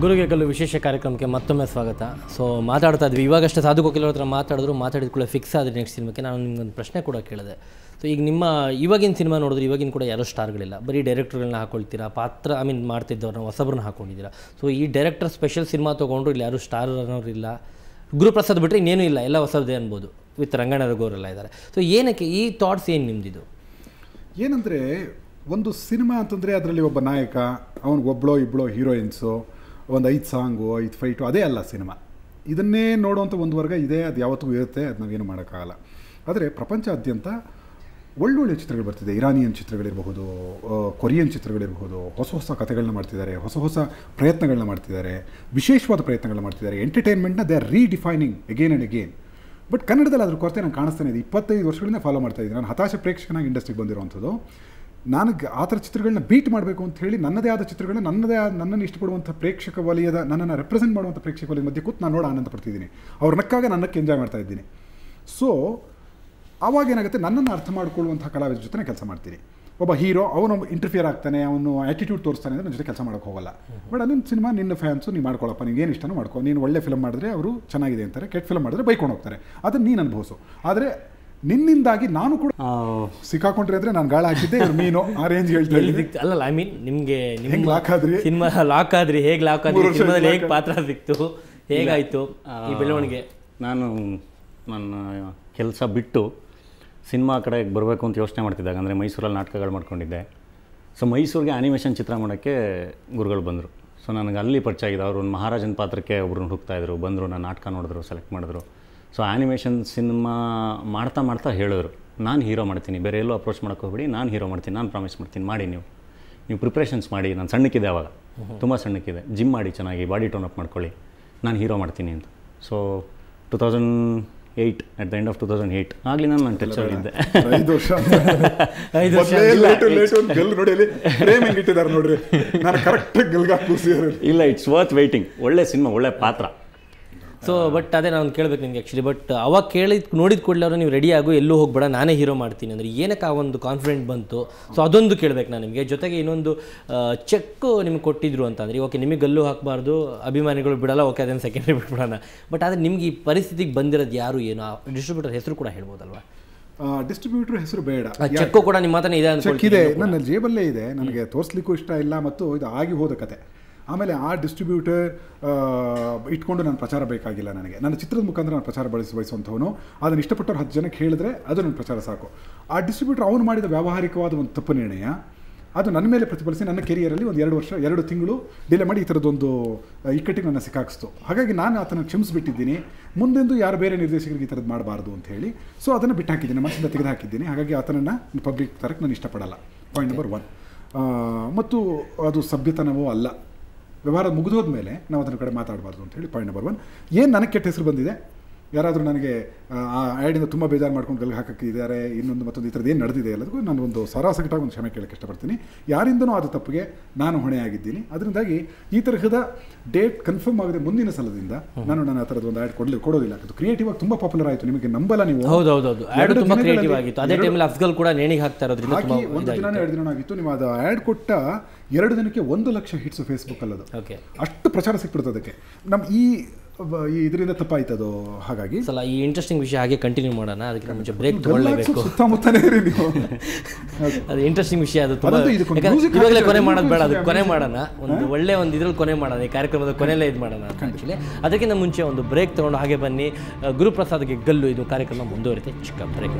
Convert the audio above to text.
ಗುರುಗೆ ಕಲ್ಲು ವಿಶೇಷ ಕಾರ್ಯಕ್ರಮಕ್ಕೆ ಮತ್ತೊಮ್ಮೆ ಸ್ವಾಗತ. ಸೊ ಮಾತಾಡ್ತಾ ಇದ್ವಿ, ಇವಾಗಷ್ಟೇ ಸಾಧು ಕೋಕಿಲ ಹತ್ರ ಮಾತಾಡಿದ ಕೂಡ ಫಿಕ್ಸ್ ಆದರೆ ನೆಕ್ಸ್ಟ್ ಸಿನಿಮಾಕ್ಕೆ ನಾನು ನಿಮ್ಗೊಂದು ಪ್ರಶ್ನೆ ಕೂಡ ಕೇಳಿದೆ. ಸೊ ಈಗ ನಿಮ್ಮ ಇವಾಗಿನ ಸಿನಿಮಾ ನೋಡಿದ್ರೆ ಇವಾಗಿನ ಕೂಡ ಯಾರೋ ಸ್ಟಾರ್ಗಳಿಲ್ಲ, ಬರೀ ಡೈರೆಕ್ಟರ್ಗಳನ್ನ ಹಾಕೊಳ್ತೀರಾ, ಪಾತ್ರ ಮಾಡ್ತಿದ್ದವ್ರನ್ನ ಹೊಸಬ್ರನ್ನ ಹಾಕೊಂಡಿದ್ದೀರಾ. ಸೊ ಈ ಡೈರೆಕ್ಟರ್ ಸ್ಪೆಷಲ್ ಸಿನಿಮಾ ತೊಗೊಂಡ್ರು ಇಲ್ಲಿ ಯಾರು ಸ್ಟಾರ್ ಅನ್ನೋರು ಇಲ್ಲ, ಗುರುಪ್ರಸಾದ್ ಬಿಟ್ಟರೆ ಇನ್ನೇನು ಇಲ್ಲ, ಎಲ್ಲ ಹೊಸದೇ ಅನ್ಬೋದು. ವಿತ್ ರಂಗಣ್ಣ ರಘುವರೆಲ್ಲ ಇದ್ದಾರೆ. ಸೊ ಏನಕ್ಕೆ ಈ ಥಾಟ್ಸ್ ಏನು ನಿಮ್ಮದಿದು? ಏನಂದರೆ ಒಂದು ಸಿನಿಮಾ ಅಂತಂದರೆ ಅದರಲ್ಲಿ ಒಬ್ಬ ನಾಯಕ, ಅವನಿಗೊಬ್ಬಳೋ ಇಬ್ಬಳೋ ಹೀರೋಯಿನ್ಸು, ಒಂದು 5 ಸಾಂಗು 5 ಫೈಟು, ಅದೇ ಅಲ್ಲ ಸಿನಿಮಾ. ಇದನ್ನೇ ನೋಡುವಂಥ ಒಂದು ವರ್ಗ ಇದೆ, ಅದು ಯಾವತ್ತೂ ಇರುತ್ತೆ, ಅದು ನಾವೇನು ಮಾಡೋಕ್ಕಾಗಲ್ಲ. ಆದರೆ ಪ್ರಪಂಚಾದ್ಯಂತ ಒಳ್ಳೊಳ್ಳೆ ಚಿತ್ರಗಳು ಬರ್ತಿದೆ. ಇರಾನಿಯನ್ ಚಿತ್ರಗಳಿರಬಹುದು, ಕೊರಿಯನ್ ಚಿತ್ರಗಳಿರಬಹುದು, ಹೊಸ ಹೊಸ ಕಥೆಗಳನ್ನ ಮಾಡ್ತಿದ್ದಾರೆ, ಹೊಸ ಹೊಸ ಪ್ರಯತ್ನಗಳನ್ನ ಮಾಡ್ತಿದ್ದಾರೆ, ವಿಶೇಷವಾದ ಪ್ರಯತ್ನಗಳನ್ನ ಮಾಡ್ತಿದ್ದಾರೆ. ಎಂಟರ್ಟೈನ್ಮೆಂಟ್ನ they are redefining again and again. But ಕನ್ನಡದಲ್ಲಿ ಅದ್ರ ಕೊರತೆ ನಾನು ಕಾಣಿಸ್ತಾನೆ ಇದೆ. 25 ವರ್ಷಗಳಿಂದ ಫಾಲೋ ಮಾಡ್ತಾ ಇದ್ದೀನಿ. ನಾನು ಹತಾಶ ಪ್ರೇಕ್ಷಕನಾಗಿ ಇಂಡಸ್ಟ್ರಿಗೆ ಬಂದಿರುವಂಥದ್ದು. ನನಗೆ ಆ ಥರ ಚಿತ್ರಗಳನ್ನ ಬೀಟ್ ಮಾಡಬೇಕು ಅಂತ ಹೇಳಿ ನನ್ನದೇ ಆದ ಚಿತ್ರಗಳನ್ನ ನನ್ನನ್ನು ಇಷ್ಟಪಡುವಂಥ ಪ್ರೇಕ್ಷಕ ವಲಯದ, ನನ್ನನ್ನು ರೆಪ್ರೆಸೆಂಟ್ ಮಾಡುವಂಥ ಪ್ರೇಕ್ಷಕ ವಲಯದ ಮಧ್ಯೆ ಕೂತು ನಾನು ಆನಂದ ಪಡ್ತಿದ್ದೀನಿ. ಅವ್ರ ನಕ್ಕಾಗ ನನ್ನಕ್ಕೆ ಎಂಜಾಯ್ ಮಾಡ್ತಾ ಇದ್ದೀನಿ. ಸೊ ಅವಾಗೇನಾಗುತ್ತೆ, ನನ್ನನ್ನು ಅರ್ಥ ಮಾಡ್ಕೊಳ್ಳುವಂಥ ಕಲಾವಿದ್ರ ಜೊತೆ ಕೆಲಸ ಮಾಡ್ತೀನಿ. ಒಬ್ಬ ಹೀರೋ ಅವನು ಇಂಟರ್ಫಿಯರ್ ಆಗ್ತಾನೆ, ಅವನು ಆ್ಯಟಿಟ್ಯೂಡ್ ತೋರಿಸ್ತಾನೆ ಅಂದರೆ ನನ್ನ ಜೊತೆ ಕೆಲಸ ಮಾಡೋಕ್ಕೆ ಹೋಗಲ್ಲ. ಬಟ್ ನಿನ್ನ ಸಿನಿಮಾ ನಿನ್ನ ಫ್ಯಾನ್ಸು, ನೀನು ಮಾಡ್ಕೊಳ್ಳಪ್ಪ, ನಿಂಗೆ ಏನು ಇಷ್ಟನೋ ಮಾಡ್ಕೊ. ನೀನು ಒಳ್ಳೆ ಫಿಲ್ಮ್ ಮಾಡಿದ್ರೆ ಅವರು ಚೆನ್ನಾಗಿದೆ ಅಂತಾರೆ, ಕೆಟ್ಟ ಫಿಲ್ಮ್ ಮಾಡಿದ್ರೆ ಬೈಕೊಂಡು ಹೋಗ್ತಾರೆ. ಅದನ್ನು ನೀನು ಅನುಭವಿಸು. ಆದರೆ ನಿನ್ನಿಂದಾಗಿ ನಾನು ಕೂಡ ಸಿಕ್ಕಾಕೊಂಡ್ರೆ ಅಂದರೆ ನಾನು ಗಾಳ ಹಾಕಿದ್ದೆ, ಇವ್ರು ಮೀನು ಆ ರೇಂಜ್ ಹೇಳ್ತೀನಿ. ಅಲ್ಲಲ್ಲ, ಐ ಮೀನ್ ನಿಮಗೆ ಹೆಂಗೆ ಲಾಕ್ ಆದ್ರಿ, ಸಿನಿಮಾ ಲಾಕ್ ಆದ್ರಿ, ಹೇಗೆ ಲಾಕ್ ಆದ್ರಿ, ಸಿನಿಮಾದಲ್ಲಿ ಹೇಗೆ ಪಾತ್ರ ಸಿಕ್ತು, ಹೇಗಾಯಿತು ಈ ಬೆಳವಣಿಗೆ? ನಾನು ನನ್ನ ಕೆಲಸ ಬಿಟ್ಟು ಸಿನಿಮಾ ಕಡೆಗೆ ಬರಬೇಕು ಅಂತ ಯೋಚನೆ ಮಾಡ್ತಿದ್ದಾಗ, ಅಂದರೆ ಮೈಸೂರಲ್ಲಿ ನಾಟಕಗಳು ಮಾಡ್ಕೊಂಡಿದ್ದೆ. ಸೊ ಮೈಸೂರಿಗೆ ಆ್ಯನಿಮೇಷನ್ ಚಿತ್ರ ಮಾಡೋಕ್ಕೆ ಗುರುಗಳು ಬಂದರು. ಸೊ ನನಗೆ ಅಲ್ಲಿ ಪರಿಚಯ ಆಗಿದೆ. ಅವರು ಒಂದು ಮಹಾರಾಜನ ಪಾತ್ರಕ್ಕೆ ಒಬ್ಬರನ್ನ ಹುಡುಕ್ತಾಯಿದ್ರು, ಬಂದರು, ನಾನು ನಾಟಕ ನೋಡಿದ್ರು, ಸೆಲೆಕ್ಟ್ ಮಾಡಿದ್ರು. ಸೊ ಆ್ಯನಿಮೇಷನ್ ಸಿನಿಮಾ ಮಾಡ್ತಾ ಹೇಳಿದ್ರು, ನಾನು ಹೀರೋ ಮಾಡ್ತೀನಿ, ಬೇರೆ ಎಲ್ಲೂ ಅಪ್ರೋಚ್ ಮಾಡೋಕ್ಕೆ ಹೋಗ್ಬಿಡಿ, ನಾನು ಹೀರೋ ಮಾಡ್ತೀನಿ, ನಾನು ಪ್ರಾಮಿಸ್ ಮಾಡ್ತೀನಿ, ಮಾಡಿ ನೀವು ಪ್ರಿಪ್ರೇಷನ್ಸ್ ಮಾಡಿ. ನಾನು ಸಣ್ಣಕ್ಕಿದೆ ಅವಾಗ, ತುಂಬ ಸಣ್ಣಕ್ಕಿದೆ, ಜಿಮ್ ಮಾಡಿ ಚೆನ್ನಾಗಿ ಬಾಡಿ ಟೋನ್ ಅಪ್ ಮಾಡ್ಕೊಳ್ಳಿ, ನಾನು ಹೀರೋ ಮಾಡ್ತೀನಿ ಅಂತ. So 2008 at the end of 2008 ಆಗಲಿ ನಾನು ಟಚ್ಚಲ್ಲಿದ್ದೆ. 5 ವರ್ಷ ನೋಡ್ರಿ, ನಾನು ಕರೆಕ್ಟಾಗಿ ಗೆಲ್ಗಾಕ್ ಕೂರಿಸಿದ್ದಾರೆ. ಇಲ್ಲ, ಇಟ್ಸ್ ವರ್ತ್ ವೇಟಿಂಗ್. ಒಳ್ಳೆ ಸಿನಿಮಾ, ಒಳ್ಳೆ ಪಾತ್ರ. ಸೊ ಬಟ್ ಅದೇ ನಾನು ಕೇಳಬೇಕು ನಿಮಗೆ ಆ್ಯಕ್ಚುಲಿ. ಬಟ್ ಅವಾಗ ನೋಡಿದ ಕೂಡಲೇ ಅವರು ನೀವು ರೆಡಿ ಆಗು, ಎಲ್ಲೂ ಹೋಗ್ಬೇಡ, ನಾನೇ ಹೀರೋ ಮಾಡ್ತೀನಿ ಅಂದರೆ ಏನಕ್ಕೆ ಆ ಒಂದು ಕಾನ್ಫಿಡೆಂಟ್ ಬಂತು? ಸೊ ಅದೊಂದು ಕೇಳಬೇಕು ನಾನು ನಿಮಗೆ. ಜೊತೆಗೆ ಇನ್ನೊಂದು ಚೆಕ್ ನಿಮ್ಗೆ ಕೊಟ್ಟಿದ್ರು ಅಂತಂದರೆ, ಓಕೆ ನಿಮಗೆ ಗಲ್ಲು ಹಾಕಬಾರ್ದು, ಅಭಿಮಾನಿಗಳು ಬಿಡಲ್ಲ, ಓಕೆ ಅದನ್ನು ಸೆಕೆಂಡ್ರಿ ಬಿಟ್ಬಿಡೋಣ. ಬಟ್ ಆದರೆ ನಿಮ್ಗೆ ಈ ಪರಿಸ್ಥಿತಿಗೆ ಬಂದಿರೋದು ಯಾರು, ಏನು ಆ ಡಿಸ್ಟ್ರಿಬ್ಯೂಟರ್ ಹೆಸರು ಕೂಡ ಹೇಳ್ಬೋದಲ್ವಾ? ಡಿಸ್ಟ್ರಿಬ್ಯೂಟರ್ ಹೆಸರು ಬೇಡ, ಚೆಕ್ಕು ಕೂಡ ನಿಮ್ಮ ಹತ್ರ ಇದೆ ಇದೆ, ನನ್ನ ಜೇಬಲ್ಲೇ ಇದೆ, ನನಗೆ ತೋರಿಸ್ಲಿಕ್ಕೂ ಇಷ್ಟ ಇಲ್ಲ. ಮತ್ತು ಇದು ಆಗಿ ಹೋದ ಕತೆ. ಆಮೇಲೆ ಆ ಡಿಸ್ಟ್ರಿಬ್ಯೂಟರ್ ಇಟ್ಕೊಂಡು ನಾನು ಪ್ರಚಾರ ಬೇಕಾಗಿಲ್ಲ ನನಗೆ. ನನ್ನ ಚಿತ್ರದ ಮುಖಾಂತರ ನಾನು ಪ್ರಚಾರ ಬಯಸುವಂಥವನು. ಅದನ್ನು ಇಷ್ಟಪಟ್ಟವ್ರು 10 ಜನಕ್ಕೆ ಹೇಳಿದ್ರೆ ಅದು ನನ್ನ ಪ್ರಚಾರ ಸಾಕು. ಆ ಡಿಸ್ಟ್ರಿಬ್ಯೂಟರ್ ಅವನು ಮಾಡಿದ ವ್ಯಾವಹಾರಿಕವಾದ ಒಂದು ತಪ್ಪು ನಿರ್ಣಯ, ಅದು ನನ್ನ ಮೇಲೆ ಪ್ರತಿಫಲಿಸಿ ನನ್ನ ಕೆರಿಯರಲ್ಲಿ ಒಂದು 2 ವರ್ಷ 2 ತಿಂಗಳು ಡಿಲೇ ಮಾಡಿ ಈ ಥರದ್ದೊಂದು ಇಕ್ಕಟ್ಟಿಗೆ ನನ್ನ ಸಿಕ್ಕಾಕ್ಸ್ತು. ಹಾಗಾಗಿ ನಾನು ಆತನ ಕ್ಷಮಿಸಿಬಿಟ್ಟಿದ್ದೀನಿ. ಮುಂದೆಂದು ಯಾರು ಬೇರೆ ನಿರ್ದೇಶಕರಿಗೆ ಈ ಥರದ್ದು ಮಾಡಬಾರ್ದು ಅಂತ ಹೇಳಿ. ಸೊ ಅದನ್ನು ಬಿಟ್ಟು ಹಾಕಿದ್ದೀನಿ, ಮನಸ್ಸಿಂದ ತೆಗೆದು ಹಾಕಿದ್ದೀನಿ. ಹಾಗಾಗಿ ಆತನನ್ನು ಪಬ್ಲಿಕ್ ತರಕ್ಕೆ ನಾನು ಇಷ್ಟಪಡಲ್ಲ. Point number 1. ಮತ್ತು ಅದು ಸಭ್ಯತನವೂ ಅಲ್ಲ. ವ್ಯವಹಾರ ಮುಗಿದೋದ ಮೇಲೆ ನಾವು ಅದರ ಕಡೆ ಮಾತಾಡಬಾರ್ದು ಅಂತ ಹೇಳಿ ಪಾಯಿಂಟ್ ನಂಬರ್ 1. ಏನು ನನಗೆ ಕೆಟ್ಟ ಹೆಸರು ಬಂದಿದೆ, ಯಾರಾದರೂ ನನಗೆ ಆ ಆ್ಯಡಿಂದ ತುಂಬ ಬೇಜಾರು ಮಾಡ್ಕೊಂಡು ಗಲ್ಗೆ ಹಾಕಿದ್ದಾರೆ, ಮತ್ತೊಂದು ಈ ಥರದ್ದು ಏನು ನಡೆದಿದೆ ಎಲ್ಲದಕ್ಕೂ ನಾನು ಒಂದು ಸರಾಸಗಟಾಗಿ ಒಂದು ಕ್ಷಮೆ ಕೇಳೋಕ್ಕೆ ಇಷ್ಟಪಡ್ತೀನಿ. ಯಾರಿಂದನೂ ಆದ ತಪ್ಪಿಗೆ ನಾನು ಹೊಣೆಯಾಗಿದ್ದೀನಿ. ಅದರಿಂದಾಗಿ ಈ ತರಹದ ಡೇಟ್ ಕನ್ಫರ್ಮ್ ಆಗದೆ ಮುಂದಿನ ಸಲದಿಂದ ನಾನು ಆ ಥರದ್ದು ಒಂದು ಆ್ಯಡ್ ಕೊಡೋದಿಲ್ಲ. ಅದು ಕ್ರಿಯೇಟಿವ್ ಆಗಿ ತುಂಬ ಪಾಪ್ಯುಲರ್ ಆಯಿತು, ನಿಮಗೆ ನಂಬಲ್ಲ ನೀವು. ಹೌದೌದು, ಆ್ಯಡ್ ತುಂಬ ಕ್ರಿಯೇಟಿವ್ ಆಗಿತ್ತು. ಅದೇ ಟೈಮಲ್ಲಿ ಅಫ್ಜಲ್ ಕೂಡ ನೇಣಿಗೆ ಹಾಕ್ತಾ ಇರೋದ್ರಿಂದ ಹಾಕಿ 1 ದಿನ 2 ದಿನ ಆಗಿತ್ತು. ನೀವು ಅದು ಆ್ಯಡ್ ಕೊಟ್ಟ 2 ದಿನಕ್ಕೆ 1 ಲಕ್ಷ ಹಿಟ್ಸು ಫೇಸ್ಬುಕ್ ಅಲ್ಲದು. ಅಷ್ಟು ಪ್ರಚಾರ ಸಿಕ್ಬಿಡ್ತದೆ ಅದಕ್ಕೆ. ನಮ್ಮ ಈ ಇದರಿಂದ ತಪ್ಪಾಯ್ತದು. ಹಾಗಾಗಿ ಸಲ ಈ ಇಂಟ್ರೆಸ್ಟಿಂಗ್ ವಿಷಯ ಹಾಗೆ ಕಂಟಿನ್ಯೂ ಮಾಡೋಣ. ಅದಕ್ಕೆ ಮುಂಚೆ ಬ್ರೇಕ್ ತಗೊಳ್ಳೇಬೇಕು. ಸುತ್ತಮುತ್ತನೇ ಇರಿ ನೀವು. ಅದು ಇಂಟ್ರೆಸ್ಟಿಂಗ್ ವಿಷಯ, ಅದು ಇವಾಗಲೇ ಕೊನೆ ಮಾಡೋದು ಬೇಡ, ಅದು ಕೊನೆ ಮಾಡೋಣ. ಒಂದು ಒಳ್ಳೆ ಒಂದು ಇದ್ರಲ್ಲಿ ಕೊನೆ ಮಾಡೋಣ, ಈ ಕಾರ್ಯಕ್ರಮದ ಕೊನೆಯಲ್ಲೇ ಇದು ಮಾಡೋಣ ಅಂತ ಆ್ಯಕ್ಚುಲಿ. ಅದಕ್ಕಿಂತ ಮುಂಚೆ ಒಂದು ಬ್ರೇಕ್ ತೊಗೊಂಡು ಹಾಗೆ ಬನ್ನಿ. ಗುರುಪ್ರಸಾದ್ಗೆ ಗಲ್ಲು ಇದು ಕಾರ್ಯಕ್ರಮ ಮುಂದುವರಿತೆ. ಚಿಕ್ಕ ಬ್ರೇಕ್.